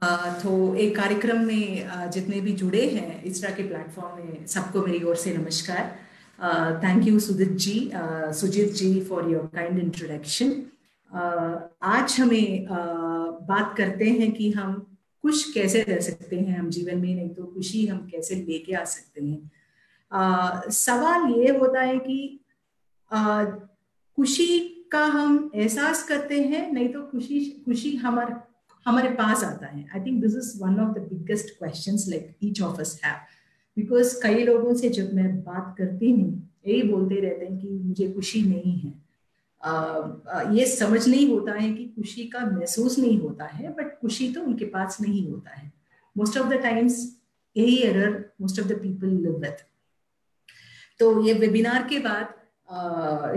तो एक कार्यक्रम में जितने भी जुड़े हैं इस तरह के प्लेटफॉर्म में, सबको मेरी ओर से नमस्कार। Thank you Sujit ji for your kind introduction. आज हमें बात करते हैं कि हम खुश कैसे रह सकते हैं हम जीवन में, नहीं तो खुशी हम कैसे लेके आ सकते हैं। सवाल ये होता है कि खुशी का हम एहसास करते हैं, नहीं तो खुशी खुशी हमारे हमारे पास आता है। I think this is one of the biggest questions like each of us have. Because कई लोगों से जब मैं बात करती हूँ, यही बोलते रहते हैं कि मुझे खुशी नहीं है। ये समझ नहीं होता है कि खुशी का महसूस नहीं होता है, बट खुशी तो उनके पास नहीं होता है। मोस्ट ऑफ द टाइम्स यही error most of the people live with. तो ये वेबिनार के बाद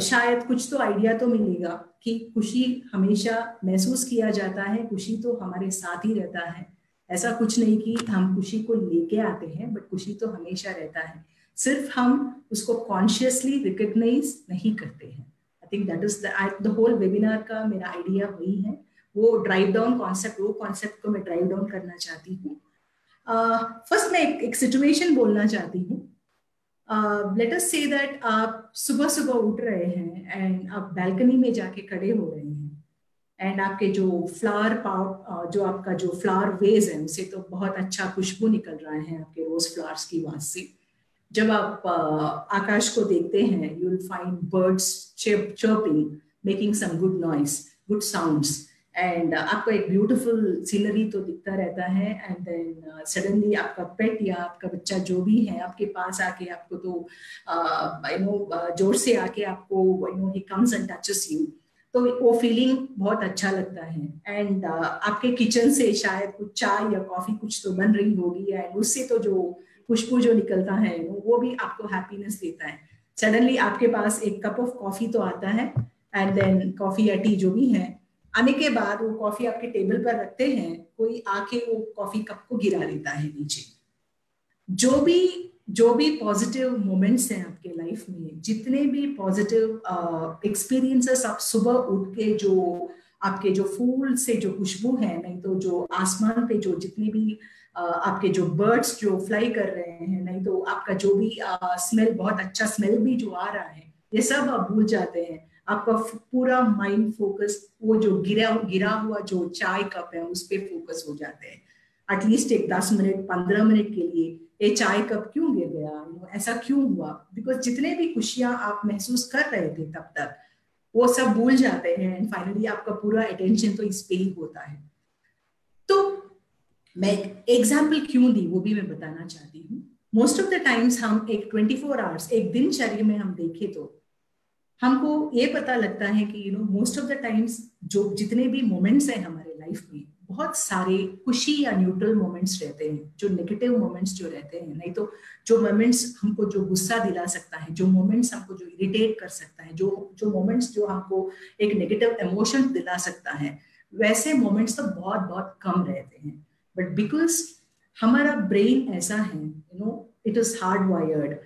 शायद कुछ तो आइडिया तो मिलेगा कि खुशी हमेशा महसूस किया जाता है, खुशी तो हमारे साथ ही रहता है। ऐसा कुछ नहीं कि हम खुशी को लेके आते हैं, बट खुशी तो हमेशा रहता है, सिर्फ हम उसको कॉन्शियसली रिकग्नाइज नहीं करते हैं। I think that is the whole webinar का मेरा आइडिया वही है। वो ड्राइव डाउन कॉन्सेप्ट, वो कॉन्सेप्ट को मैं ड्राइव डाउन करना चाहती हूँ। फर्स्ट मैं एक सिचुएशन बोलना चाहती हूँ। लेट अस से दैट आप सुबह सुबह उठ रहे हैं एंड आप बैल्कनी में जाके खड़े हो रहे हैं, एंड आपके जो फ्लावर पॉट, जो आपका जो फ्लावर वेज है, उसे तो बहुत अच्छा खुशबू निकल रहा है आपके रोज फ्लावर्स की वहां से। जब आप आकाश को देखते हैं, you will find birds chirping, making some good noise, good sounds, and आपको एक ब्यूटीफुल सीनरी तो दिखता रहता है। एंड देन सडनली आपका पेट या आपका बच्चा जो भी है आपके पास आके आपको तो जोर से आके आपको he comes and touches you. तो वो फीलिंग बहुत अच्छा लगता है। एंड आपके किचन से शायद कुछ चाय या कॉफी कुछ तो बन रही होगी, एंड उससे तो जो खुशबू जो निकलता है वो भी आपको हैप्पीनेस देता है। सडनली आपके पास एक कप ऑफ कॉफी तो आता है, एंड देन कॉफी या टी जो भी है, आने के बाद वो कॉफी आपके टेबल पर रखते हैं, कोई आके वो कॉफी कप को गिरा देता है नीचे। जो भी पॉजिटिव मोमेंट्स हैं आपके लाइफ में, जितने भी पॉजिटिव एक्सपीरियंसेस आप सुबह उठ के जो आपके जो फूल से जो खुशबू है, नहीं तो जो आसमान पे जो जितने भी आपके जो बर्ड्स जो फ्लाई कर रहे हैं, नहीं तो आपका जो भी स्मेल, बहुत अच्छा स्मेल भी जो आ रहा है, ये सब आप भूल जाते हैं। आपका पूरा माइंड फोकस वो जो गिरा गिरा हुआ जो चाय कप है उस पर फोकस हो जाते हैं। एटलीस्ट एक 10 मिनट 15 मिनट के लिए ये चाय कप क्यों गिर गया, ऐसा क्यों हुआ, बिकॉज जितने भी खुशियां आप महसूस कर रहे थे तब तक वो सब भूल जाते हैं, एंड फाइनली आपका पूरा अटेंशन तो इस पे ही होता है। तो मैं एग्जाम्पल क्यों दी वो भी मैं बताना चाहती हूँ। मोस्ट ऑफ द टाइम्स हम एक 24 आवर्स एक दिनचर्या में हम देखें तो हमको ये पता लगता है कि मोस्ट ऑफ द टाइम्स जो जितने भी मोमेंट्स हैं हमारे लाइफ में, बहुत सारे खुशी या न्यूट्रल मोमेंट्स रहते हैं, जो नेगेटिव मोमेंट्स जो रहते हैं, नहीं तो जो मोमेंट्स हमको जो गुस्सा दिला सकता है, जो मोमेंट्स हमको जो इरिटेट कर सकता है, जो मोमेंट्स जो हमको एक नेगेटिव इमोशन दिला सकता है, वैसे मोमेंट्स तो बहुत बहुत कम रहते हैं। बट बिकॉज हमारा ब्रेन ऐसा है, it is hard wired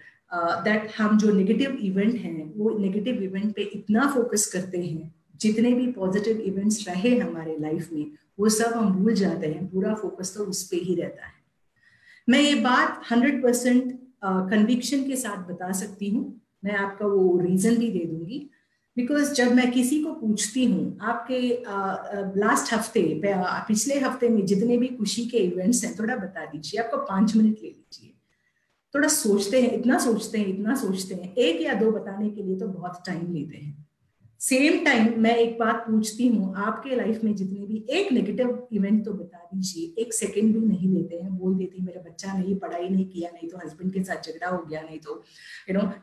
that हम जो नेगेटिव इवेंट हैं वो नेगेटिव इवेंट पे इतना फोकस करते हैं, जितने भी पॉजिटिव इवेंट्स रहे हमारे लाइफ में वो सब हम भूल जाते हैं, पूरा फोकस तो उस पे ही रहता है। मैं ये बात 100% कन्विक्शन के साथ बता सकती हूँ। मैं आपका वो रीजन भी दे दूंगी, बिकॉज जब मैं किसी को पूछती हूँ आपके लास्ट हफ्ते पिछले हफ्ते में जितने भी खुशी के इवेंट्स हैं थोड़ा बता दीजिए, आपको 5 मिनट ले लीजिए, थोड़ा सोचते हैं, इतना सोचते हैं, इतना सोचते हैं, एक या दो बताने के लिए तो बहुत टाइम लेते हैं। सेम टाइम मैं एक बात पूछती हूँ, आपके लाइफ में जितने भी एक नेगेटिव इवेंट तो बता दीजिए, एक सेकंड भी नहीं लेते हैं, बोल देती मेरा बच्चा नहीं पढ़ाई नहीं किया, नहीं तो हस्बैंड के साथ झगड़ा हो गया, नहीं तो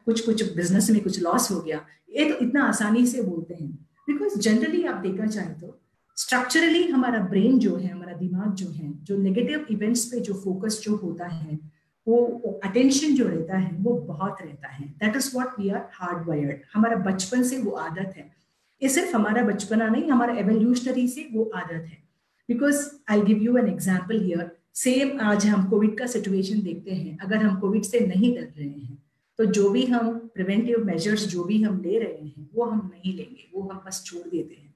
कुछ बिजनेस में कुछ लॉस हो गया, ये तो इतना आसानी से बोलते हैं। बिकॉज जनरली आप देखना चाहें तो स्ट्रक्चरली हमारा ब्रेन जो है, हमारा दिमाग जो है, जो नेगेटिव इवेंट्स पे जो फोकस जो होता है, वो अटेंशन जो रहता है वो बहुत रहता है। That is what we are hard wired, हमारा बचपन से वो आदत है। ये सिर्फ हमारा बचपना नहीं, हमारा एवोल्यूशनरी से वो आदत है। Because I give you an example here. Same आज हम कोविड का सिचुएशन देखते हैं, अगर हम कोविड से नहीं डर रहे हैं तो जो भी हम प्रिवेंटिव मेजर्स जो भी हम ले रहे हैं वो हम नहीं लेंगे, वो हम बस छोड़ देते हैं।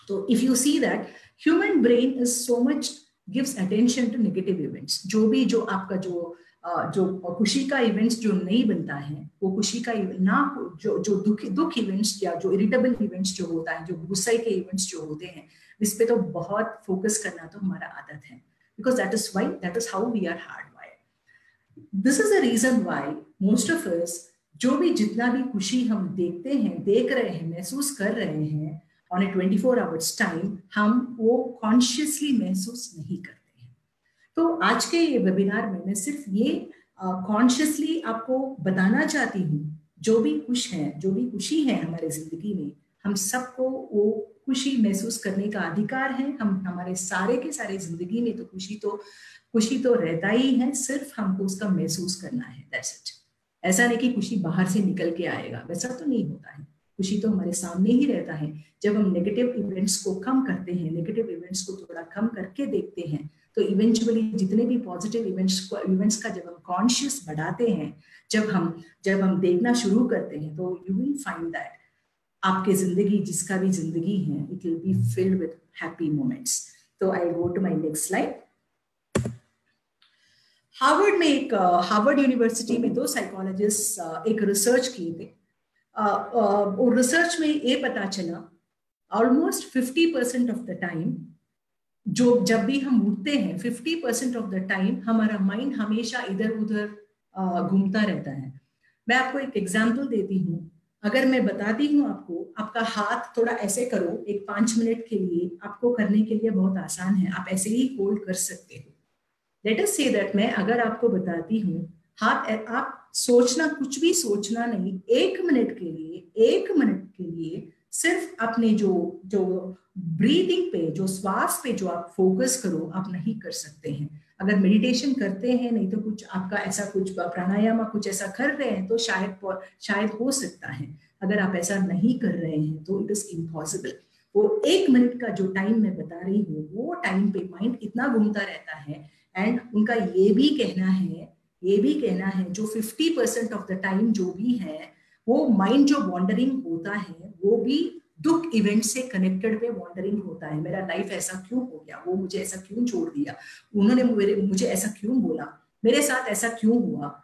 तो if you see that human brain is so much gives attention to negative events. जो आपका जो खुशी का इवेंट्स जो नहीं बनता है, वो खुशी का ना जो दुख इवेंट्स या जो इरिटेबल इवेंट्स जो होता है, जो गुस्से के इवेंट्स जो होते हैं, इस पे तो बहुत फोकस करना तो हमारा आदत है, because that is how we are hard wired. This is the reason why most of us जो भी जितना भी खुशी हम देखते हैं, देख रहे हैं, महसूस कर रहे हैं ऑन ए 24 आवर्स टाइम, हम वो कॉन्शियसली महसूस नहीं करते। तो आज के ये वेबिनार में मैं सिर्फ ये कॉन्शियसली आपको बताना चाहती हूँ, जो भी खुश हैं, जो भी खुशी है हमारे जिंदगी में, हम सबको वो खुशी महसूस करने का अधिकार है। हम हमारे सारे के सारे जिंदगी में तो खुशी तो रहता ही है, सिर्फ हमको उसका महसूस करना है, दैट्स इट। ऐसा नहीं कि खुशी बाहर से निकल के आएगा, वैसा तो नहीं होता है। खुशी तो हमारे सामने ही रहता है। जब हम नेगेटिव इवेंट्स को कम करते हैं, नेगेटिव इवेंट्स को थोड़ा कम करके देखते हैं, तो इवेंचुअली जितने भी पॉजिटिव इवेंट्स का जब हम कॉन्शियस बढ़ाते हैं, जब हम देखना शुरू करते हैं, तो यू विल फाइंड दैट आपके जिंदगी, जिसका भी जिंदगी है, it will be filled with happy moments. तो I go to my next slide. Harvard University में 2 साइकोलॉजिस्ट एक रिसर्च किए थे। और रिसर्च में ये पता चला ऑलमोस्ट 50% ऑफ द टाइम जब भी हम उठते हैं, 50% ऑफ द टाइम हमारा माइंड हमेशा इधर उधर घूमता रहता है। मैं आपको एक एग्जांपल देती हूँ। अगर मैं बताती हूँ आपको, आपका हाथ थोड़ा ऐसे करो, एक 5 मिनट के लिए आपको करने के लिए बहुत आसान है, आप ऐसे ही होल्ड कर सकते हो। लेट अस से दैट मैं अगर आपको बताती हूँ, आप सोचना, कुछ भी सोचना नहीं, 1 मिनट के लिए सिर्फ अपने जो ब्रीदिंग पे, जो श्वास पे जो आप फोकस करो, आप नहीं कर सकते हैं। अगर मेडिटेशन करते हैं, नहीं तो कुछ आपका ऐसा कुछ प्राणायाम कुछ ऐसा कर रहे हैं, तो शायद हो सकता है। अगर आप ऐसा नहीं कर रहे हैं तो इट इज इम्पॉसिबल। वो 1 मिनट का जो टाइम मैं बता रही हूँ, वो टाइम पे माइंड इतना घूमता रहता है। एंड उनका ये भी कहना है जो 50% ऑफ द टाइम जो भी है, वो माइंड जो वॉन्डरिंग होता है, वो भी दुख इवेंट से कनेक्टेड पे वॉन्डरिंग होता है। मेरा लाइफ ऐसा क्यों हो गया, वो मुझे ऐसा क्यों छोड़ दिया, उन्होंने मुझे ऐसा क्यों बोला, मेरे साथ ऐसा क्यों हुआ,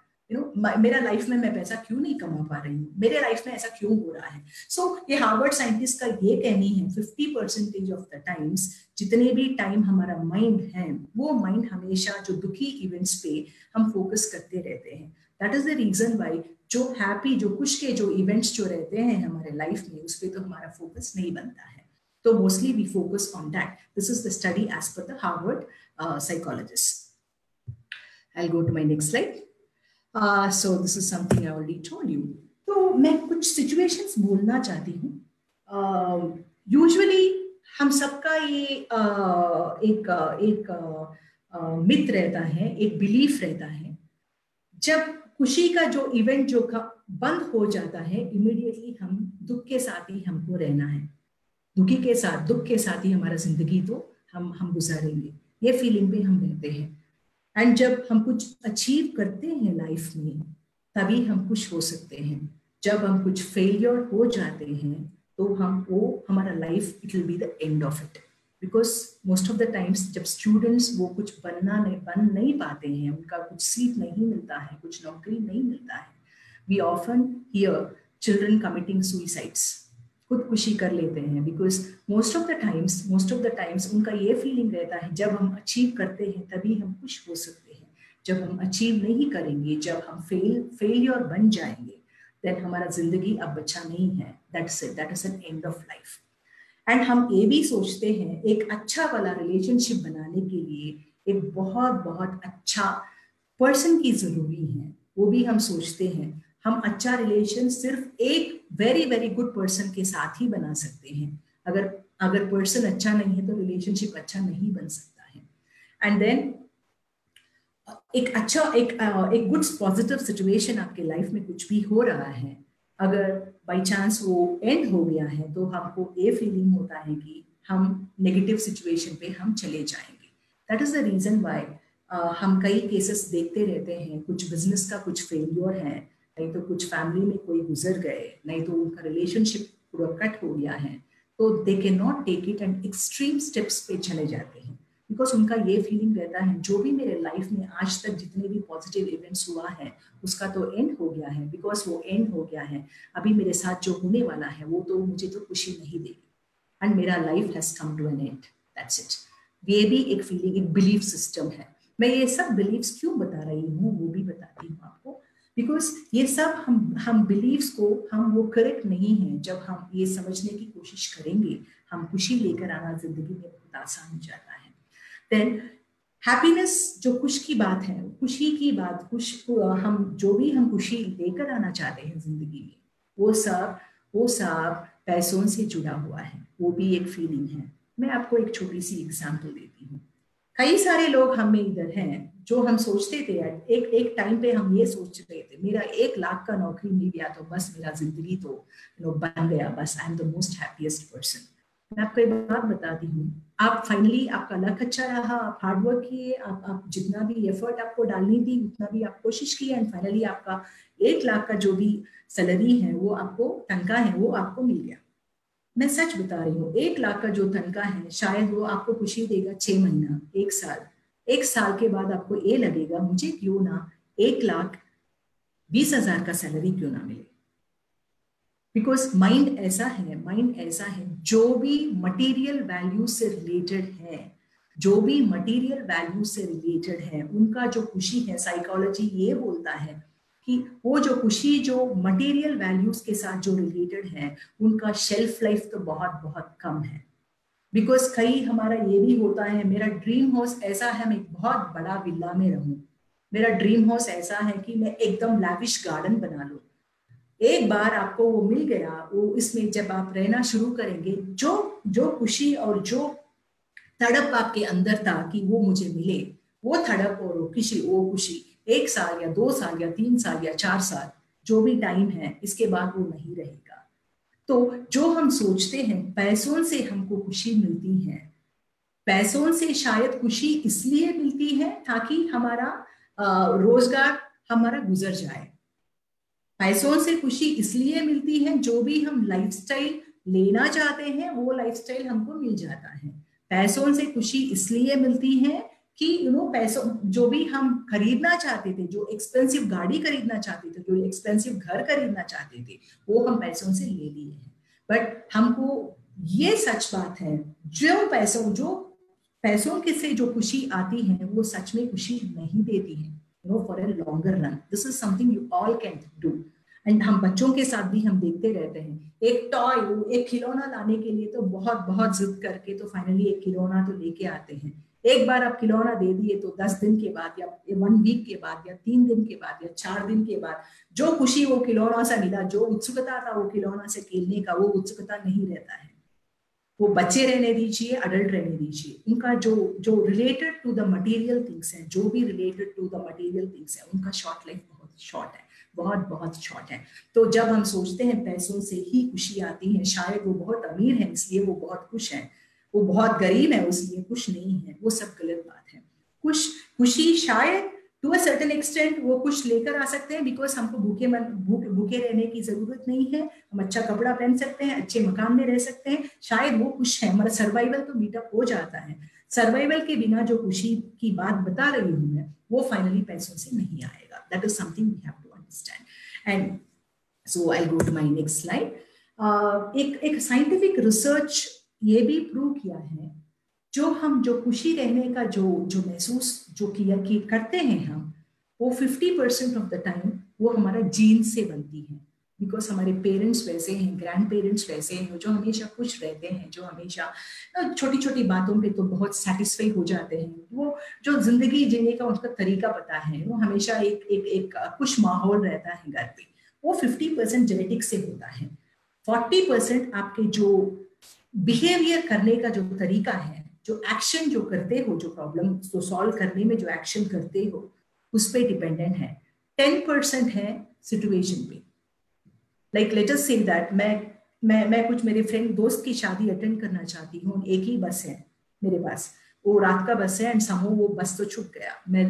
मेरा लाइफ में मैं पैसा क्यों नहीं कमा पा रही हूँ, मेरे लाइफ में ऐसा क्यों हो रहा है। सो ये हार्वर्ड साइंटिस्ट का ये कहनी है, 50% ऑफ द टाइम्स, जितने भी टाइम हमारा माइंड है, वो माइंड हमेशा जो दुखी इवेंट्स पे हम फोकस करते रहते हैं। That is the reason why जो हैप्पी, जो खुश के जो इवेंट्स जो रहते हैं हमारे लाइफ में, उस पर तो हमारा फोकस नहीं बनता है। तो mostly we focus on that. This is the study as per the Harvard psychologist. I go to my next slide. So this is something I already told you. तो मैं कुछ सिचुएशंस बोलना चाहती हूँ। यूजुअली हम सबका ये एक मिथ रहता है, एक बिलीफ रहता है, जब खुशी का जो इवेंट जो बंद हो जाता है, इमीडिएटली हम दुख के साथ ही हमको रहना है, दुख के साथ ही हमारा जिंदगी तो हम गुजारेंगे, ये फीलिंग पे हम रहते हैं। एंड जब हम कुछ अचीव करते हैं लाइफ में, तभी हम खुश हो सकते हैं। जब हम कुछ फेलियर हो जाते हैं, तो हमारा life, it will be the end of it. Because most of the times जब स्टूडेंट्स वो कुछ बन नहीं पाते हैं, उनका कुछ सीट नहीं मिलता है, कुछ नौकरी नहीं मिलता है, we often hear children committing suicides, खुदकुशी कर लेते हैं। Because most of the times उनका ये फीलिंग रहता है, जब हम अचीव करते हैं तभी हम खुश हो सकते हैं। जब हम अचीव नहीं करेंगे, जब हम फेलियर बन जाएंगे, देन हमारा जिंदगी अब बचा नहीं है। That's it, that is N end of life. And हम ये भी सोचते हैं, एक अच्छा वाला रिलेशनशिप बनाने के लिए एक बहुत अच्छा पर्सन की जरूरी है, वो भी हम सोचते हैं। हम अच्छा रिलेशन सिर्फ एक वेरी गुड पर्सन के साथ ही बना सकते हैं। अगर पर्सन अच्छा नहीं है, तो रिलेशनशिप अच्छा नहीं बन सकता है। एंड देन एक गुड पॉजिटिव सिचुएशन आपके लाइफ में कुछ भी हो रहा है, अगर बाई चांस वो एंड हो गया है, तो हमको ये फीलिंग होता है कि हम नेगेटिव सिचुएशन पे हम चले जाएंगे। That is the reason why हम कई केसेस देखते रहते हैं, कुछ बिजनेस का कुछ फेलियर है, नहीं तो कुछ फैमिली में कोई गुजर गए, नहीं तो उनका रिलेशनशिप पूरा कट हो गया है, तो they can not take it and extreme steps पे चले जाते हैं। बिकॉज उनका ये फीलिंग रहता है जो भी मेरे लाइफ में आज तक जितने भी पॉजिटिव इवेंट्स हुआ है उसका तो एंड हो गया है, बिकॉज वो एंड हो गया है, अभी मेरे साथ जो होने वाला है वो तो मुझे तो खुशी नहीं देगी, एंड मेरा life has come to an end, that's it. ये भी एक फीलिंग, एक बिलीफ सिस्टम है। मैं ये सब बिलीव्स क्यों बता रही हूँ वो भी बताती हूँ आपको, बिकॉज ये सब हम बिलीव्स को हम वो करेक्ट नहीं है। जब हम ये समझने की कोशिश करेंगे हम खुशी लेकर आना जिंदगी में बहुत आसान हो जाता है। देन हैप्पीनेस जो खुश की बात है, खुशी की बात, हम जो भी हम खुशी लेकर आना चाहते हैं जिंदगी में वो सब पैसों से जुड़ा हुआ है, वो भी एक फीलिंग है। मैं आपको एक छोटी सी एग्जांपल देती हूँ। कई सारे लोग हम में इधर हैं जो हम सोचते थे, एक टाइम पे हम ये सोच रहे थे मेरा 1 लाख का नौकरी मिल गया तो बस मेरा जिंदगी तो बन गया, बस I am the most happiest person. मैं आपको एक बात बताती हूँ, आप फाइनली आपका लक अच्छा रहा, आप हार्डवर्क किए, आप जितना भी एफर्ट आपको डालनी थी उतना भी आप कोशिश की, एंड फाइनली आपका 1 लाख का जो भी सैलरी है वो आपको, तनख्वाह है वो आपको मिल गया। मैं सच बता रही हूँ, 1 लाख का जो तनख्वाह है शायद वो आपको खुशी देगा 6 महीना, 1 साल। 1 साल के बाद आपको ये लगेगा मुझे क्यों ना 1,20,000 का सैलरी क्यों ना मिले। बिकॉज माइंड ऐसा है जो भी मटेरियल वैल्यू से रिलेटेड है, उनका जो खुशी है, साइकोलॉजी ये बोलता है कि वो जो खुशी जो मटेरियल वैल्यूज के साथ जो रिलेटेड है उनका शेल्फ लाइफ तो बहुत बहुत कम है। बिकॉज कई हमारा ये भी होता है, मेरा ड्रीम हाउस ऐसा है मैं एक बहुत बड़ा विला में रहूं, मेरा ड्रीम हाउस ऐसा है कि मैं एकदम लैविश गार्डन बना लूं। एक बार आपको वो मिल गया, वो इसमें जब आप रहना शुरू करेंगे, जो खुशी और जो तड़प आपके अंदर था कि वो मुझे मिले, वो तड़प और वो खुशी 1 साल या 2 साल या 3 साल या 4 साल जो भी टाइम है, इसके बाद वो नहीं रहेगा। तो जो हम सोचते हैं पैसों से हमको खुशी मिलती है, पैसों से शायद खुशी इसलिए मिलती है ताकि हमारा रोजगार हमारा गुजर जाए। पैसों से खुशी इसलिए मिलती है जो भी हम लाइफस्टाइल लेना चाहते हैं वो लाइफस्टाइल हमको मिल जाता है। पैसों से खुशी इसलिए मिलती है कि पैसों जो भी हम खरीदना चाहते थे, जो एक्सपेंसिव गाड़ी खरीदना चाहते थे, जो एक्सपेंसिव घर खरीदना चाहते थे, वो हम पैसों से ले लिए हैं। बट हमको ये सच बात है, जो पैसों के से जो खुशी आती है वो सच में खुशी नहीं देती है for a longer run. This is something you all can do. And हम बच्चों के साथ भी हम देखते रहते हैं, एक टॉय, एक खिलौना लाने के लिए तो बहुत बहुत जिद करके तो फाइनली एक खिलौना तो लेके आते हैं। एक बार आप खिलौना दे दिए तो 10 दिन के बाद या 1 वीक के बाद या 3 दिन के बाद या 4 दिन के बाद जो खुशी वो खिलौना से मिला, जो उत्सुकता था वो खिलौना से खेलने का, वो उत्सुकता नहीं रहता है। वो बच्चे रहने दीजिए, अडल्ट रहने दीजिए, उनका जो related to the material things है, जो भी related to the material things है, उनका शॉर्ट लाइफ बहुत शॉर्ट है, बहुत बहुत शॉर्ट है। तो जब हम सोचते हैं पैसों से ही खुशी आती है, शायद वो बहुत अमीर है इसलिए वो बहुत खुश है, वो बहुत गरीब है इसलिए खुश नहीं है, वो सब गलत बात है। खुशी शायद टू अ सर्टेन एक्सटेंट वो खुश लेकर आ सकते हैं, बिकॉज हमको भूखे रहने की जरूरत नहीं है, हम अच्छा कपड़ा पहन सकते हैं, अच्छे मकान में रह सकते हैं, शायद वो खुश है, हमारा सर्वाइवल तो मीटअप हो जाता है। सर्वाइवल के बिना जो खुशी की बात बता रही हूँ मैं, वो फाइनली पैसों से नहीं आएगा। That is something we have to understand. And so I go to my next slide. एक साइंटिफिक रिसर्च ये भी प्रूव किया है, जो खुशी रहने का जो महसूस जो किया कि करते हैं हम, वो 50% ऑफ द टाइम वो हमारा जीन से बनती है। बिकॉज हमारे पेरेंट्स वैसे हैं, ग्रैंड पेरेंट्स वैसे हैं, जो हमेशा खुश रहते हैं, जो हमेशा छोटी छोटी बातों पे तो बहुत सेटिस्फाई हो जाते हैं, वो जो जिंदगी जीने का उनका तरीका पता है, वो हमेशा एक खुश माहौल रहता है घर पे, वो 50% जेनेटिक्स से होता है। 40% आपके जो बिहेवियर करने का जो तरीका है, जो एक्शन जो करते हो, जो प्रॉब्लम को सॉल्व करने में जो एक्शन करते हो, उस पर डिपेंडेंट है। 10% है सिचुएशन पे। Like let us say that मैं कुछ मेरे फ्रेंड दोस्त की शादी अटेंड करना चाहती हूँ, एक ही बस है मेरे पास, वो रात का बस है, एंड समूह वो बस तो छूट गया, मैं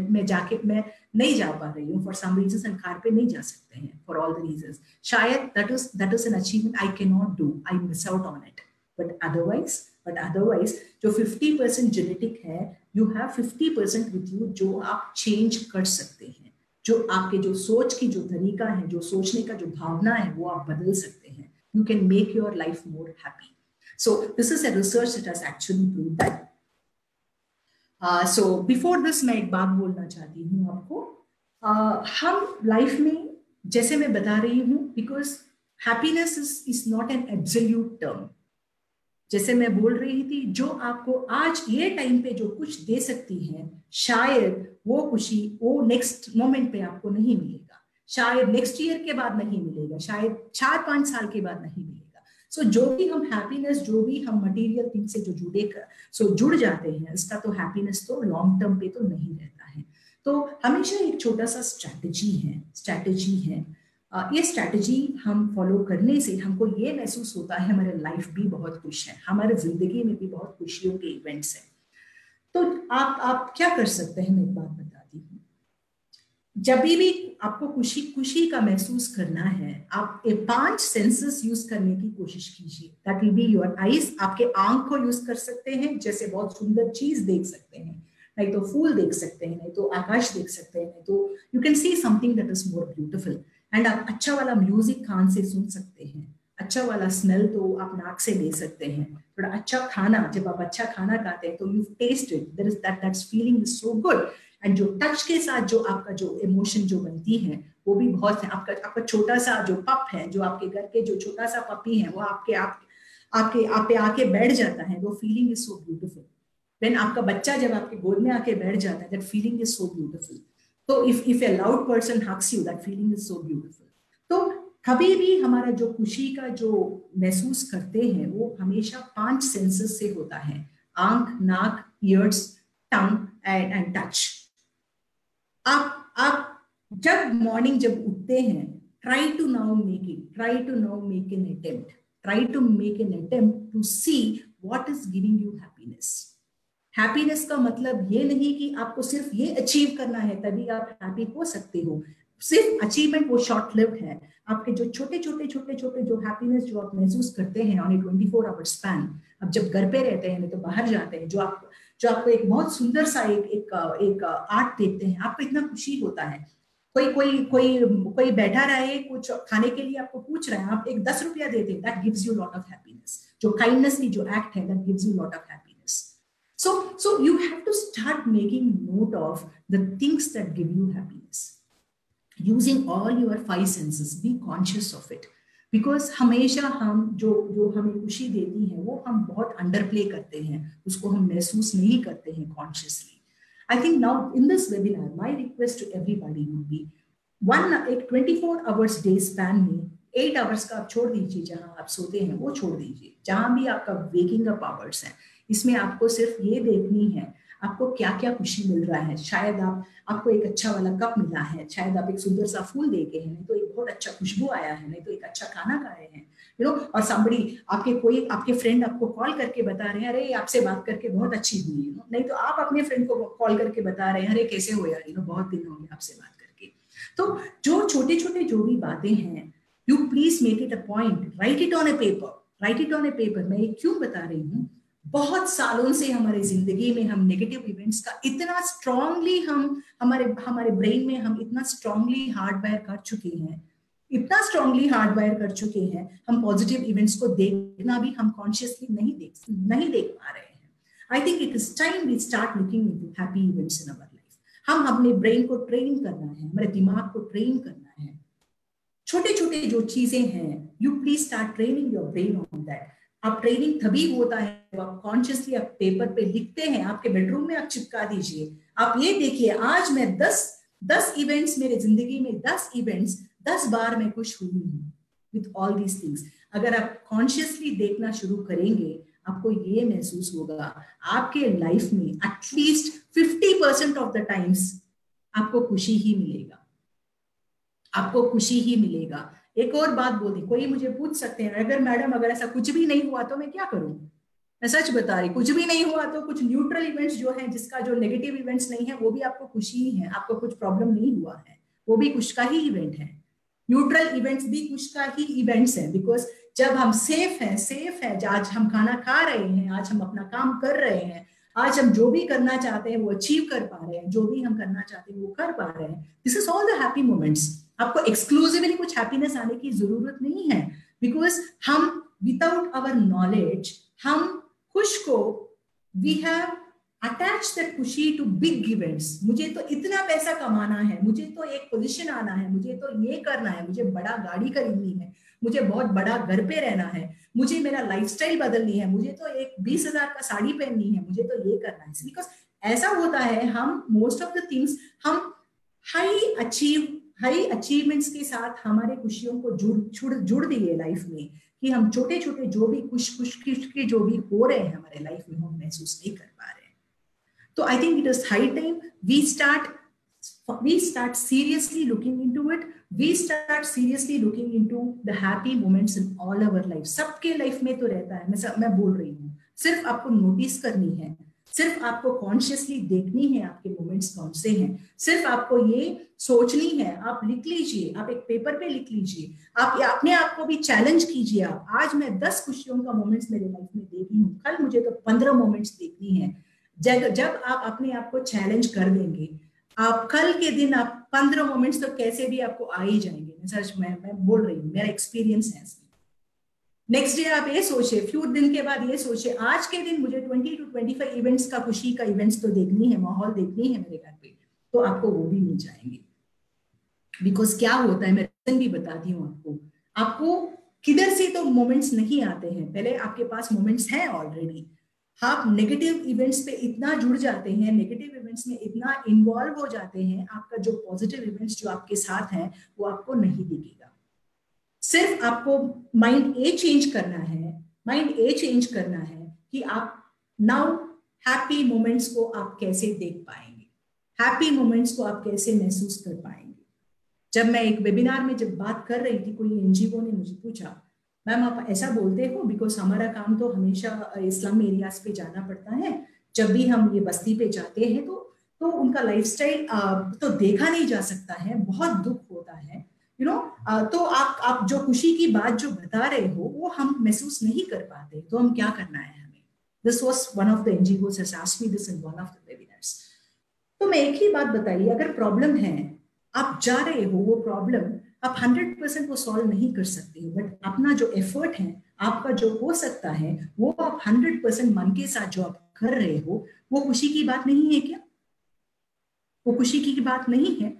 नहीं जा पा रही हूँ for some reasons, and car पे नहीं जा सकते हैं फॉर ऑल द रीजंस। शायद that is an achievement I can not do, I miss out on it, but otherwise but otherwise जो 50% जेनेटिक है, यू हैव 50% विथ यू जो आप चेंज कर सकते हैं, जो आपके जो सोच की जो तरीका है, जो सोचने का जो भावना है, वो आप बदल सकते हैं. You can make your life more happy. So this is a research that has actually proved that. So before this मैं एक बात बोलना चाहती हूँ आपको. हम लाइफ में जैसे मैं बता रही हूँ, because happiness is not an absolute term. जैसे मैं बोल रही थी, जो आपको आज ये टाइम पे जो कुछ दे सकती है, शायद वो खुशी वो नेक्स्ट मोमेंट पे आपको नहीं मिलेगा, शायद नेक्स्ट ईयर के बाद नहीं मिलेगा, शायद 4-5 साल के बाद नहीं मिलेगा. सो जो भी हम हैप्पीनेस, जो भी हम मटेरियल थिंग से जो जुड़ जाते हैं, इसका तो हैप्पीनेस तो लॉन्ग टर्म पे तो नहीं रहता है. तो हमेशा एक छोटा सा स्ट्रैटेजी है. ये स्ट्रैटेजी हम फॉलो करने से हमको ये महसूस होता है हमारे लाइफ भी बहुत खुश है, हमारे जिंदगी में भी बहुत खुशियों के इवेंट्स हैं. तो आप क्या कर सकते हैं, मैं एक बात बताती हूँ. जब भी आपको खुशी का महसूस करना है, आप 5 सेंसेस यूज करने की कोशिश कीजिए. That will be your eyes. आपके आंख को यूज कर सकते हैं, जैसे बहुत सुंदर चीज देख सकते हैं, नहीं तो फूल देख सकते हैं, नहीं तो आकाश देख सकते हैं, नहीं तो you can see something that is more beautiful. And आप अच्छा वाला म्यूजिक कान से सुन सकते हैं, अच्छा वाला स्मेल तो आप नाक से ले सकते हैं. थोड़ा अच्छा खाना, जब आप अच्छा खाना खाते हैं तो you taste it, there is that's feeling is so good. And जो टच के साथ जो आपका जो इमोशन जो बनती है, वो भी बहुत है. आपका छोटा सा जो पप है, जो आपके घर के जो छोटा सा पपी है, वो आपके आप पे आके बैठ जाता है, वो feeling is so beautiful. When आपका बच्चा जब आपके गोद में आके बैठ जाता है, that feeling is so beautiful. तो if a loud person hugs you, that feeling is so beautiful. तो कभी भी हमारा जो खुशी का जो महसूस करते हैं, वो हमेशा 5 सेंसेस से होता है. आंख, नाक, ईयर्स, टंग एंड टच. आप जब मॉर्निंग जब उठते हैं, try to now make an attempt to see what is giving you happiness. Happiness का मतलब ये नहीं कि आपको सिर्फ ये अचीव करना है तभी आप हैप्पी हो सकते हो. सिर्फ अचीवमेंट वो शॉर्ट लिव्ड है. आपके जो छोटे जो हैप्पीनेस जो आप महसूस करते हैं ऑन ए 24 आवर स्पैन, अब जब घर पे रहते हैं नहीं तो बाहर जाते हैं, जो आपको एक बहुत सुंदर सा एक आर्ट देखते हैं, आपको इतना खुशी होता है. कोई बैठा रहे, कुछ खाने के लिए आपको पूछ रहा है, आप एक 10 रुपया देते हैं, that gives you lot of happiness. जो काइंडनेस की जो एक्ट है, that gives you lot of happiness. So you have to start making note of the things that give you happiness. Using all your 5 senses, be conscious of it. Because हमेशा हम जो हमें खुशी देती है, वो हम बहुत अंडरप्ले करते हैं, उसको हम महसूस नहीं करते हैं consciously. I think now in this webinar, my request to everybody would be एक 24 hours day span में 8 hours का आप छोड़ दीजिए, जहां आप सोते हैं वो छोड़ दीजिए, जहां भी आपका waking up hours है, इसमें आपको सिर्फ ये देखनी है आपको क्या क्या खुशी मिल रहा है. शायद आपको एक अच्छा वाला कप मिला है, शायद आप एक सुंदर सा फूल देखे हैं, नहीं तो एक बहुत अच्छा खुशबू आया है, नहीं तो एक अच्छा खाना खाए हैं, और somebody आपके फ्रेंड आपको कॉल करके बता रहे हैं, अरे आपसे बात करके बहुत अच्छी हुई, नहीं तो आप अपने फ्रेंड को कॉल करके बता रहे हैं, अरे कैसे हो यार, बहुत दिन हो गए आपसे बात करके. तो जो छोटे जो भी बातें हैं, you please make it a point, right it on A paper. मैं ये क्यों बता रही हूँ, बहुत सालों से हमारे जिंदगी में हम नेगेटिव इवेंट्स का इतना स्ट्रांगली हमारे ब्रेन में हम इतना स्ट्रांगली हार्डवायर कर चुके हैं, हम पॉजिटिव इवेंट्स को देखना भी हम कॉन्शियसली नहीं देख पा रहे हैं. I think it is time we start looking into happy events in our life. हम अपने ब्रेन को ट्रेन करना है, हमारे दिमाग को ट्रेन करना है. छोटे जो चीजें हैं, you please start training your brain on that. आप ट्रेनिंग तभी होता है जब आप कॉन्शियसली आप पेपर पे लिखते हैं, आपके बेडरूम में आप चिपका दीजिए. आप ये देखिए, आज मैं 10 इवेंट्स, मेरे जिंदगी में 10 इवेंट्स, 10 बार मैं खुश हुई हूँ विथ ऑल दीज थिंग्स. अगर आप कॉन्शियसली देखना शुरू करेंगे, आपको ये महसूस होगा आपके लाइफ में एटलीस्ट 50% ऑफ द टाइम्स आपको खुशी ही मिलेगा. एक और बात बोल दी, कोई मुझे पूछ सकते हैं, अगर मैडम अगर ऐसा कुछ भी नहीं हुआ तो मैं क्या करूं. मैं सच बता रही, कुछ भी नहीं हुआ तो कुछ न्यूट्रल इवेंट्स जो है, जिसका जो नेगेटिव इवेंट्स नहीं है, वो भी आपको खुशी ही है. आपको कुछ प्रॉब्लम नहीं हुआ है, वो भी कुछ का ही इवेंट है. न्यूट्रल इवेंट्स भी कुछ का ही इवेंट्स है, बिकॉज जब हम सेफ हैं, आज हम खाना खा रहे हैं, आज हम अपना काम कर रहे हैं, आज हम जो भी करना चाहते हैं वो अचीव कर पा रहे हैं, जो भी हम करना चाहते हैं वो कर पा रहे हैं, this is all the happy moments. आपको एक्सक्लूसिवली कुछ हैप्पीनेस आने की जरूरत नहीं है, बिकॉज हम विदाउट आवर नॉलेज हम खुश को वी हैव अटैच दैट खुशी टू बिग इवेंट्स। मुझे तो इतना पैसा कमाना है, मुझे तो एक पोजीशन आना है, मुझे तो ये करना है, मुझे बड़ा गाड़ी खरीदनी है, मुझे बहुत बड़ा घर पे रहना है, मुझे मेरा लाइफस्टाइल बदलनी है, मुझे तो एक 20,000 का साड़ी पहननी है, मुझे तो ये करना है। बिकॉज ऐसा होता है, हम मोस्ट ऑफ द थिंग्स हम हाई अचीवमेंट्स के साथ हमारे खुशियों को जुड़ दिए लाइफ में, कि हम छोटे छोटे जो भी खुश के जो भी हो रहे हैं हमारे लाइफ में हम महसूस नहीं कर पा रहे हैं। तो आई think it is high time we start seriously looking into it. We start seriously looking into the happy moments in all our life. सबके लाइफ में तो रहता है, मैं बोल रही हूँ, सिर्फ आपको नोटिस करनी है, सिर्फ आपको कॉन्शियसली देखनी है आपके मोमेंट्स कौन से हैं, सिर्फ आपको ये सोचनी है। आप लिख लीजिए, आप एक पेपर पे लिख लीजिए, आप अपने आप को भी चैलेंज कीजिए। आप आज मैं 10 खुशियों का मोमेंट्स मेरे लाइफ में देखी हूँ, कल मुझे तो 15 मोमेंट्स देखनी है। जब आप अपने आप को चैलेंज कर देंगे, आप कल के दिन आप 15 मोमेंट्स तो कैसे भी आपको आ ही जाएंगे। सच मैं बोल रही हूँ, मेरा एक्सपीरियंस है। नेक्स्ट डे आप ये सोचे, फ्यू दिन के बाद ये सोचे, आज के दिन मुझे 20 to 25 इवेंट्स का, खुशी का इवेंट्स तो देखनी है, माहौल देखनी है मेरे घर पे, तो आपको वो भी मिल जाएंगे। बिकॉज क्या होता है, मैं रीजन भी बताती हूँ आपको किधर से तो मोमेंट्स नहीं आते हैं, पहले आपके पास मोमेंट्स हैं ऑलरेडी। आप नेगेटिव इवेंट्स पे इतना जुड़ जाते हैं, नेगेटिव इवेंट्स में इतना इन्वॉल्व हो जाते हैं, आपका जो पॉजिटिव इवेंट्स जो आपके साथ हैं वो आपको नहीं दिखेगा। सिर्फ आपको माइंड ए चेंज करना है कि आप नाउ हैप्पी मोमेंट्स को आप कैसे देख पाएंगे, हैप्पी मोमेंट्स को आप कैसे महसूस कर पाएंगे। जब मैं एक वेबिनार में जब बात कर रही थी, कोई एनजीओ ने मुझे पूछा, मैम आप ऐसा बोलते हो, बिकॉज हमारा काम तो हमेशा इस्लाम एरियाज पे जाना पड़ता है, जब भी हम ये बस्ती पे जाते हैं तो उनका लाइफस्टाइल तो देखा नहीं जा सकता है, बहुत दुख होता है, यू नो, तो आप जो खुशी की बात जो बता रहे हो वो हम महसूस नहीं कर पाते, तो हम क्या करना है हमें। This was one of the NGOs has asked me this in one of the webinars. तो मैं एक ही बात बताइए, अगर प्रॉब्लम है, आप जा रहे हो, वो प्रॉब्लम आप 100% वो सॉल्व नहीं कर सकते हो, बट अपना जो एफर्ट है, आपका जो हो सकता है, वो आप 100% मन के साथ जो आप कर रहे हो, वो खुशी की बात नहीं है क्या? वो खुशी की बात नहीं है?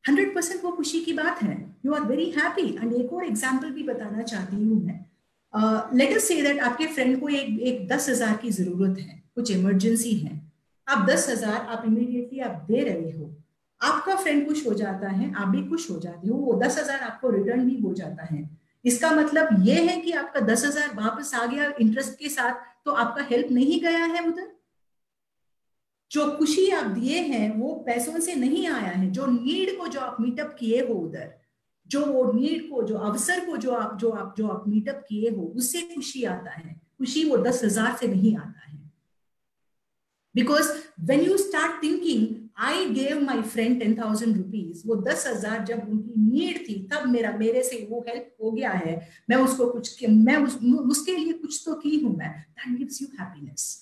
100% वो खुशी की बात है। You are very happy. And एक और एग्जाम्पल भी बताना चाहती हूँ मैं। लेट अस से दैट आपके फ्रेंड को एक 10,000 की जरूरत है, कुछ इमरजेंसी है, आप 10,000 आप इमीडिएटली आप दे रहे हो, आपका फ्रेंड खुश हो जाता है, आप भी खुश हो जाते हो, वो 10,000 आपको रिटर्न भी हो जाता है। इसका मतलब ये है कि आपका 10,000 वापस आ गया इंटरेस्ट के साथ, तो आपका हेल्प नहीं गया है उधर। जो खुशी आप दिए हैं वो पैसों से नहीं आया है, जो नीड को जो आप मीटअप किए हो उधर, जो वो नीड को, जो अवसर को जो आप मीटअप किए हो, उससे खुशी आता है। खुशी वो 10,000 से नहीं आता है। Because when you start thinking I gave my friend 10,000 rupees, वो 10,000 जब उनकी नीड थी तब मेरे से वो हेल्प हो गया है, मैं उसको उसके लिए कुछ तो की हूं मैं, दैट गिव्स यू हैप्पीनेस।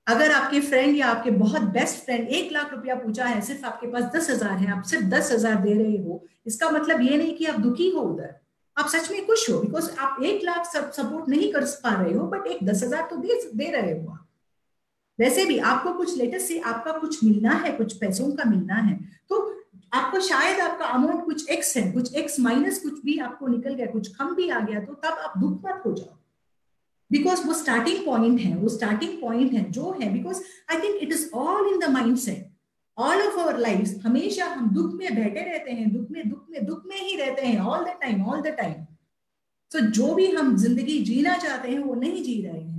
अगर आपके फ्रेंड या आपके बहुत बेस्ट फ्रेंड 1,00,000 रुपया पूछा है, सिर्फ आपके पास 10,000 है, आप सिर्फ 10,000 दे रहे हो, इसका मतलब ये नहीं कि आप दुखी हो उधर, आप सच में खुश हो, बिकॉज आप 1,00,000 सपोर्ट नहीं कर पा रहे हो, बट एक 10,000 तो दे रहे हो आप। वैसे भी आपको कुछ लेटेस्ट से आपका कुछ मिलना है, कुछ पैसों का मिलना है, तो आपको शायद आपका अमाउंट कुछ एक्स है, कुछ एक्स माइनस कुछ भी आपको निकल गया, कुछ कम भी आ गया, तो तब आप दुख मत हो जाओ, बिकॉज वो स्टार्टिंग पॉइंट है जो है। Because I think it is all in the mindset. All of our life हमेशा हम दुख में बैठे रहते हैं, दुख में ही रहते हैं, ऑल द टाइम। तो जो भी हम जिंदगी जीना चाहते हैं वो नहीं जी रहे हैं,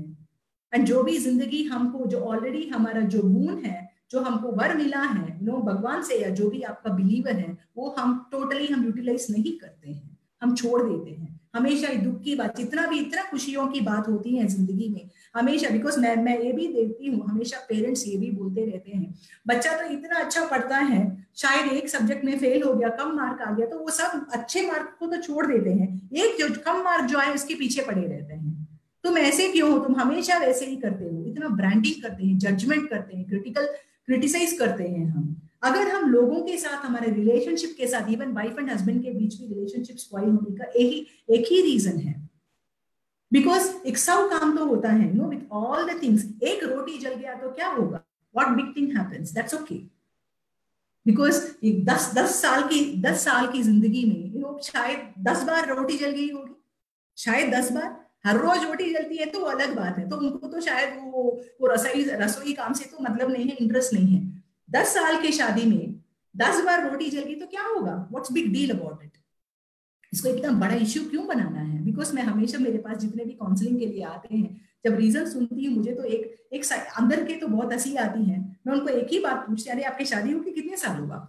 एंड जो भी जिंदगी हमको, जो ऑलरेडी हमारा जो गुण है, जो हमको वर मिला है भगवान से, या जो भी आपका बिलीवर है, वो हम टोटली हम यूटिलाइज नहीं करते हैं, हम छोड़ देते हैं, हमेशा दुख की बात, जितना भी इतना खुशियों की बात होती है जिंदगी में हमेशा, बिकॉज मैं ये भी देखती हूँ, हमेशा पेरेंट्स ये भी बोलते रहते हैं बच्चा तो इतना अच्छा पढ़ता है, शायद एक सब्जेक्ट में फेल हो गया, कम मार्क आ गया, तो वो सब अच्छे मार्क को तो छोड़ देते हैं, एक जो कम मार्क जो है उसके पीछे पड़े रहते हैं। तुम ऐसे क्यों हो, तुम हमेशा वैसे ही करते हो, इतना ब्रांडिंग करते हैं, जजमेंट करते हैं, क्रिटिसाइज करते हैं हम। अगर हम लोगों के साथ, हमारे रिलेशनशिप के साथ, इवन वाइफ एंड हस्बैंड के बीच में रिलेशनशिप स्पॉइल होने का एक ही रीजन है, बिकॉज एक सौ काम तो होता है, no, with all the things, एक रोटी जल गया तो क्या होगा, what big thing happens, that's okay, because दस साल की जिंदगी में शायद 10 बार रोटी जल गई होगी, शायद 10 बार, हर रोज रोटी जलती है तो वो अलग बात है, तो उनको तो शायद वो रसोई काम से तो मतलब नहीं है, इंटरेस्ट नहीं है। 10 साल की शादी में 10 बार रोटी जल गई तो क्या होगा, what's big deal about it, इसको इतना बड़ा इश्यू क्यों बनाना है? बिकॉज मैं हमेशा, मेरे पास जितने भी काउंसलिंग के लिए आते हैं, जब रीजन सुनती हूँ, मुझे तो एक अंदर के तो बहुत हंसी आती है। मैं उनको एक ही बात पूछती, अरे आपकी शादी होगी कितने साल होगा,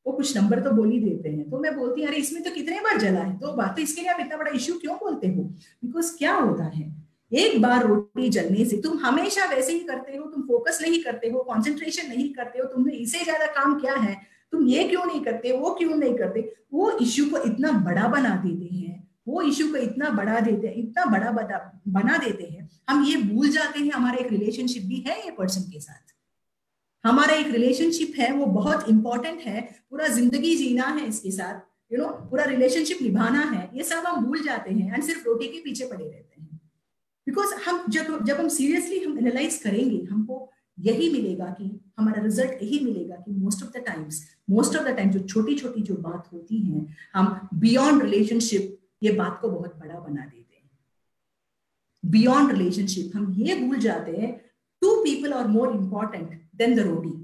वो कुछ नंबर तो बोल ही देते हैं, तो मैं बोलती हूँ अरे इसमें तो कितने बार जला है, तो बात, तो इसके लिए आप इतना बड़ा इश्यू क्यों बोलते हो? बिकॉज क्या होता है, एक बार रोटी जलने से तुम हमेशा वैसे ही करते हो, तुम फोकस नहीं करते हो, कॉन्सेंट्रेशन नहीं करते हो, तुम्हें इससे ज्यादा काम क्या है, तुम ये क्यों नहीं करते, वो क्यों नहीं करते, वो इश्यू को इतना बड़ा बना देते हैं, वो इश्यू को इतना बड़ा देते हैं, इतना बड़ा बना देते हैं, हम ये भूल जाते हैं हमारा एक रिलेशनशिप भी है ये पर्सन के साथ, हमारा एक रिलेशनशिप है, वो बहुत इंपॉर्टेंट है, पूरा जिंदगी जीना है इसके साथ, पूरा रिलेशनशिप निभाना है, ये सब हम भूल जाते हैं एंड सिर्फ रोटी के पीछे पड़े रहते हैं। बिकॉज हम जब हम सीरियसली हम एनालाइज करेंगे, हमको यही मिलेगा कि हमारा रिजल्ट यही मिलेगा कि मोस्ट ऑफ द टाइम जो छोटी छोटी जो बात होती है, हम बियॉन्ड रिलेशनशिप ये बात को बहुत बड़ा बना देते हैं। बियॉन्ड रिलेशनशिप हम ये भूल जाते हैं, two people are more important than the roti,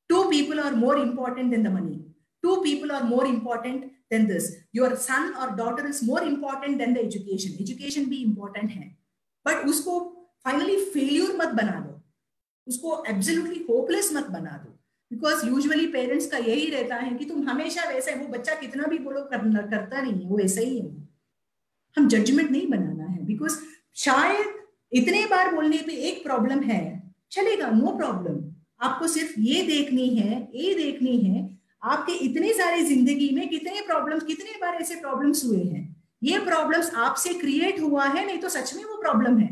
two people are more important than the money, two people are more important than this, your son और daughter is more important than the education भी important है, but उसको finally failure मत बना दो, उसको absolutely hopeless मत बना दो, बिकॉज यूजुअली पेरेंट्स का यही रहता है कि तुम हमेशा वैसे, वो बच्चा कितना भी बोलो करता नहीं है, वो ऐसा ही है। हम जजमेंट नहीं बनाना है, बिकॉज शायद इतने बार बोलने पे एक प्रॉब्लम है, चलेगा, नो प्रॉब्लम, आपको सिर्फ ये देखनी है आपके इतने सारे जिंदगी में कितने बार ऐसे प्रॉब्लम्स हुए हैं, ये प्रॉब्लम्स आपसे क्रिएट हुआ है, नहीं तो सच में वो प्रॉब्लम है।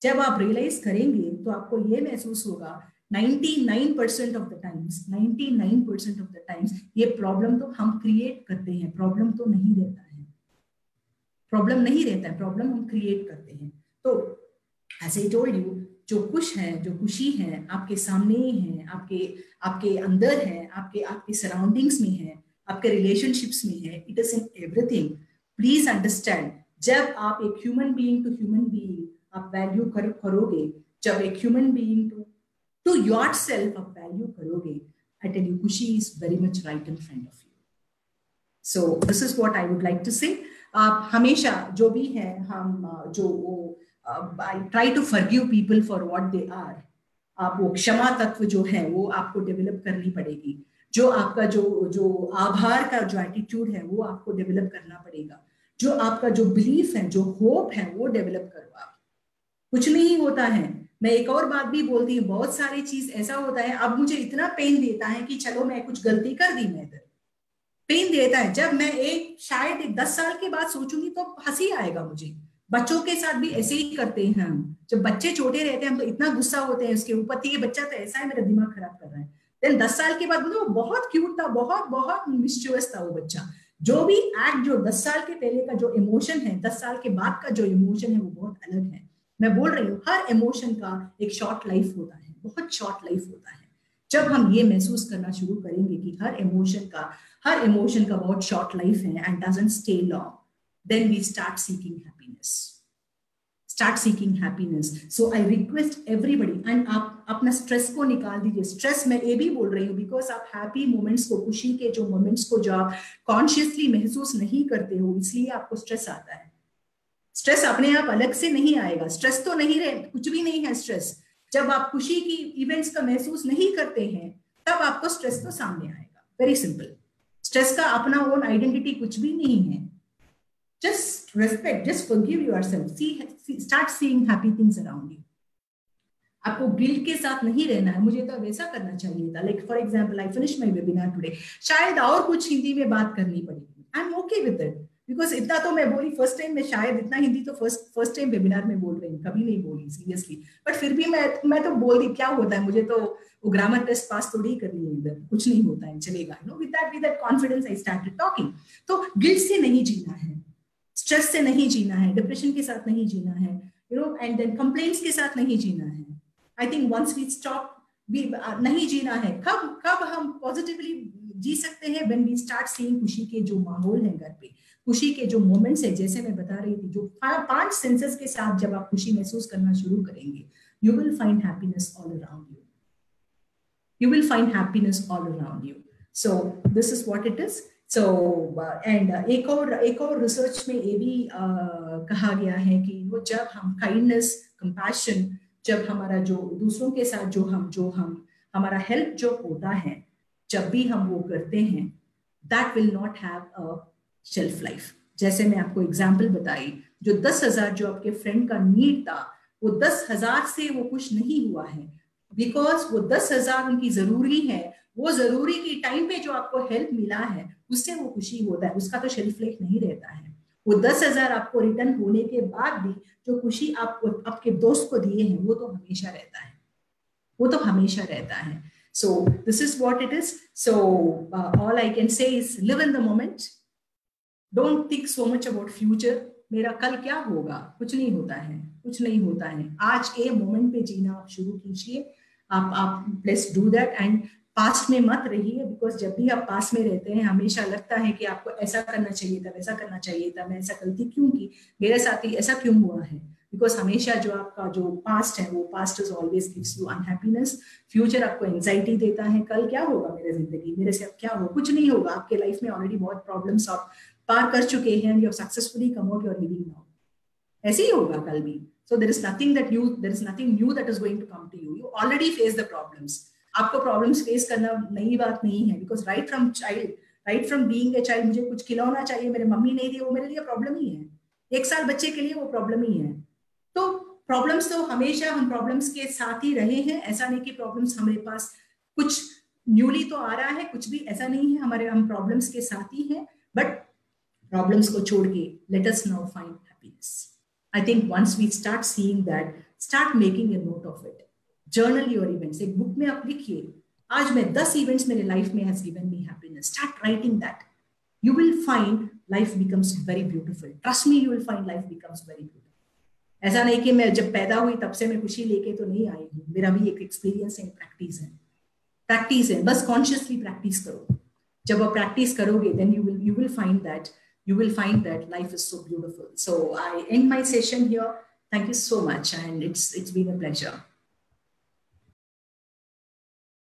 जब आप रियलाइज करेंगे तो आपको ये महसूस होगा 99% ऑफ द टाइम्स ये प्रॉब्लम तो हम क्रिएट करते हैं, प्रॉब्लम नहीं रहता है, प्रॉब्लम हम क्रिएट करते हैं। तो ऐसे ही टोल्ड यू, जो खुशी है आपके सामने ही है, आपके अंदर है, आपके सराउंडिंग्स में है, आपके रिलेशनशिप्स में है, it is in everything. Please understand, जब आप एक human being to human being आप वैल्यू करोगे, जब एक ह्यूमन बीइंग टू योरसेल्फ आप वैल्यू करोगे, आई टेल यू, खुशी is very much right in front of you. So this is what I would like to say. आप हमेशा जो भी है, हम I try to forgive people for what they are. आप वो क्षमा तत्व जो है वो आपको डेवलप करनी पड़ेगी, जो आपका जो आभार का जो एटीट्यूड है वो आपको डेवलप करना पड़ेगा, जो आपका जो बिलीफ है, जो होप है, वो डेवलप करो आप। कुछ नहीं होता है, मैं एक और बात भी बोलती हूँ, बहुत सारी चीज ऐसा होता है, अब मुझे इतना पेन देता है कि चलो मैं कुछ गलती कर दी, मैं इधर पेन देता है, जब मैं शायद 10 साल के बाद सोचूंगी तो हंसी आएगा मुझे। बच्चों के साथ भी ऐसे ही करते हैं हम, जब बच्चे छोटे रहते हैं हम तो इतना गुस्सा होते हैं उसके ऊपर, ये बच्चा तो ऐसा है, मेरा दिमाग खराब कर रहा है। देन 10 साल के बाद वो बहुत क्यूट था, बहुत मिस्चुअस था वो बच्चा। जो भी एक्ट जो 10 साल के पहले का जो इमोशन है, 10 साल के बाद का जो इमोशन है वो बहुत अलग है। मैं बोल रही हूँ, हर इमोशन का एक शॉर्ट लाइफ होता है, बहुत शॉर्ट लाइफ होता है। जब हम ये महसूस करना शुरू करेंगे कि हर इमोशन का बहुत शॉर्ट लाइफ है and doesn't stay long, then we start seeking happiness. So I request everybody, and आप अपना स्ट्रेस को निकाल दीजिए। स्ट्रेस मैं ये भी बोल रही हूँ बिकॉज आप हैप्पी मोमेंट्स को, खुशी के जो मोमेंट्स को जो आप कॉन्शियसली महसूस नहीं करते हो, इसलिए आपको स्ट्रेस आता है। स्ट्रेस अपने आप अलग से नहीं आएगा, स्ट्रेस तो नहीं रहे, कुछ भी नहीं है स्ट्रेस। जब आप खुशी की इवेंट्स का महसूस नहीं करते हैं तब आपको स्ट्रेस तो सामने आएगा, वेरी सिंपल। स्ट्रेस का अपना ओन आइडेंटिटी कुछ भी नहीं है। just respect, just forgive yourself, see start seeing happy things around you. आपको गिल्ट के साथ नहीं रहना है, मुझे तो वैसा करना चाहिए था, like for example I finish my webinar today, शायद और कुछ हिंदी में बात करनी पड़ेगी, I am okay with it, because इतना तो मैं बोली फर्स्ट टाइम में, शायद इतना हिंदी तो फर्स्ट टाइम वेबिनार में बोल रही हूँ, कभी नहीं बोली सीरियसली, बट फिर भी मैं तो बोल दी, क्या होता है, मुझे तो वो ग्रामर टेस्ट पास थोड़ी करनी है, इधर कुछ नहीं होता है, चलेगा, know with that confidence I started talking. तो गिल्ट से नहीं जीना है, स्ट्रेस से नहीं जीना है, डिप्रेशन के साथ नहीं जीना है, you know, and then complaints के साथ नहीं जीना है। I think once we stop, we नहीं जीना है, कब हम पॉजिटिवली जी सकते हैं, व्हेन वी स्टार्ट सीइंग खुशी के जो माहौल है घर पे, खुशी के जो मोमेंट्स है, जैसे मैं बता रही थी, जो 5 सेंसेस के साथ जब आप खुशी महसूस करना शुरू करेंगे, you will find happiness all around you, you will find happiness all around you. So this is what it is. So and एक और रिसर्च में ये भी कहा गया है कि वो जब हम काइंडनेस, कंपैशन, जब हमारा जो दूसरों के साथ जो हम हमारा हेल्प जो होता है, जब भी हम वो करते हैं, that will not have a shelf life. जैसे मैं आपको एग्जाम्पल बताई, जो 10,000 जो आपके फ्रेंड का नीड था, वो 10,000 से वो खुश नहीं हुआ है, बिकॉज वो 10,000 उनकी जरूरी है, वो जरूरी की टाइम पे जो आपको हेल्प मिला है उससे वो खुशी होता है, उसका तो शेल्फ लाइफ नहीं रहता है। वो 10,000 आपको रिटर्न होने के बाद भी जो खुशी आपको आपके दोस्त को दिए हैं, वो तो हमेशा रहता है, वो तो हमेशा रहता है। सो this is what it is. So all I can say is live in the moment, don't think so much about future, मेरा कल क्या होगा, कुछ नहीं होता है, कुछ नहीं होता है। आज के मोमेंट पे जीना आप शुरू कीजिए, आप let's do that, and past में मत रहिए, बिकॉज जब भी आप पास्ट में रहते हैं हमेशा लगता है कि आपको ऐसा करना चाहिए था, वैसा करना चाहिए था, मैं ऐसा गलती क्यों की, मेरे साथ ही ऐसा क्यों हुआ है, बिकॉज हमेशा जो आपका जो पास्ट है, वो past is always gives you unhappiness, future आपको एंजाइटी देता है, कल क्या होगा मेरे जिंदगी, मेरे से अब क्या होगा, कुछ नहीं होगा, आपके लाइफ में ऑलरेडी बहुत प्रॉब्लम्स आप पार कर चुके हैं, and you have successfully come out your living now, ऐसे ही होगा कल भी। So there is nothing new that is going to come to you. You already face the problems. आपको problems face करना नई बात नहीं है, because right from being a child, मुझे कुछ खिलौना चाहिए, मेरे मम्मी नहीं दी, वो मेरे लिए प्रॉब्लम ही है, 1 साल बच्चे के लिए वो प्रॉब्लम ही है। तो प्रॉब्लम्स तो हमेशा हम प्रॉब्लम्स के साथ ही रहे हैं, ऐसा नहीं कि प्रॉब्लम्स हमारे पास कुछ न्यूली तो आ रहा है, कुछ भी ऐसा नहीं है, हम प्रॉब्लम्स के साथ ही हैं, बट प्रॉब्लम्स को छोड़ के let us now find happiness. I think once we start seeing that, start making a note of it. Journal your events. एक बुक में आप लिखिए, आज मैं 10 इवेंट्स मेरे लाइफ में has given me happiness. Start writing that. You will find life becomes very beautiful. Trust me, you will find life becomes very beautiful. ऐसा नहीं कि मैं जब पैदा हुई तब से मैं खुशी लेके तो नहीं आई हूँ, मेरा भी एक एक्सपीरियंस है, प्रैक्टिस है, बस कॉन्शियसली प्रैक्टिस करो। जब आप प्रैक्टिस करोगे, then you will find that life is so beautiful. So I end my session here. Thank you so much, and it's been a pleasure.